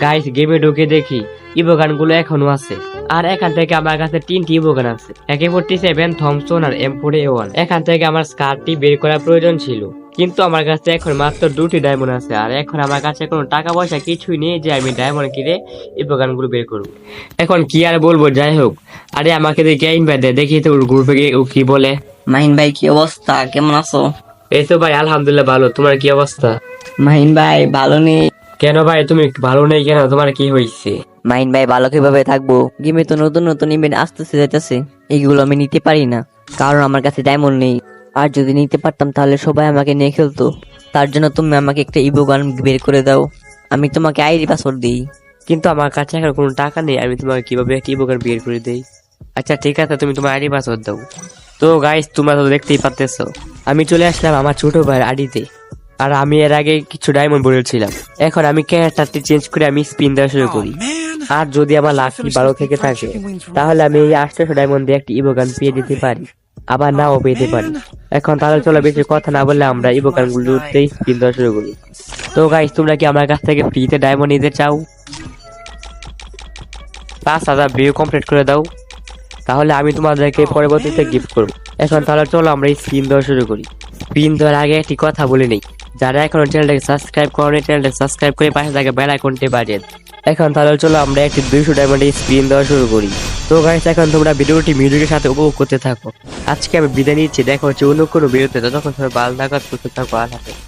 Guys গেমে ঢুকে দেখি ইবোগান গুলো এখনো আছে। আর এখান থেকে আমার কাছে 3টি ইবোগান আছে, AK-47, থমসন আর M4A1। এখান থেকে আমার স্কারটি বের করার প্রয়োজন ছিল, কিন্তু আমার কাছে এখন মাত্র 2টি ডায়মন্ড আছে। আর এখন আমার কাছে কোনো টাকা পয়সা কিছুই নেই যে আমি ডায়মন্ড কিনে ইবোগান গুলো বের করবো। এখন কি আর বলবো, যাই হোক। আরে আমাকে দেখে ইনভাইট দেয়, দেখি তো গ্রুপে গিয়ে ও কি বলে। মাহিন ভাই কি অবস্থা, কেমন আছো? এই তো ভাই আলহামদুলিল্লাহ ভালো, তোমার কি অবস্থা? মাহিন ভাই ভালো নেই। কেন ভাই তুমি ভালো নেই কেন, তোমার কি হয়েছে? মাহিন ভাই ভালো কিভাবে থাকবো, গেমে তো নতুন নতুন ইভেন্ট আসতেছে যাইতেছে, এইগুলো আমি নিতে পারি না কারণ আমার কাছে ডায়মন্ড নেই। আর যদি নিতে পারতাম তাহলে সবাই আমাকে নিয়ে খেলতো। তার জন্য তুমি আমাকে একটা ইভো গান বের করে দাও, আমি তোমাকে আইডি পাসওয়ার্ড দিই। কিন্তু আমার কাছে এখন কোনো টাকা নেই, আমি তোমাকে কিভাবে একটি ইবোগান বের করে দেই? আচ্ছা ঠিক আছে, তুমি তোমার আইডি পাসওয়ার্ড দাও। তো গাইস তোমরা তো দেখতেই পাচ্তেছো, আমি চলে আসলাম আমার ছোট ভাইয়ের আইডিতে। আর আমি এর আগে কিছু ডায়মন্ড বলেছিলাম, এখন আমি ক্যারেক্টারটি চেঞ্জ করে আমি স্পিন দেওয়া শুরু করি। আর যদি আমার লাকি 12 থেকে থাকে তাহলে আমি এই 800 ডায়মন্ড দিয়ে একটি ইবোগান পেয়ে যেতে পারি, আবার নাও পেতে পারি। এখন তাহলে চলো বেশি কথা না বললে আমরা ইবোগান গুলোতেই স্পিন দেওয়া শুরু করি। তো গাইস তোমরা কি আমার কাছ থেকে ফ্রিতে ডায়মন্ড নিতে চাও? 5,000 ভিউ কমপ্লিট করে দাও, তাহলে আমি তোমাদেরকে পরবর্তীতে গিফট করব। এখন তাহলে চলো আমরা এই স্পিন দেওয়া শুরু করি। স্পিন দেওয়ার আগে একটি কথা বলে নেই, যারা এখনো চ্যানেলটাকে সাবস্ক্রাইব করেনি চ্যানেলটাকে সাবস্ক্রাইব করে পাশে থাকা বেল আইকনটি বাজিয়ে দাও। এখন তাহলে চলো আমরা একটি 200 ডায়মন্ডে স্পিন দেওয়া শুরু করি। তো গাইস এখন তোমরা ভিডিওটি মিউজিকের সাথে উপভোগ করতে থাকো। আজকে আমি বিদায় নিচ্ছি, দেখা হচ্ছে অন্য কোনো ভিডিওতে। ততক্ষণ সবাই ভালো থাকো, সুস্থ থাকো, আল্লাহ হাফেজ।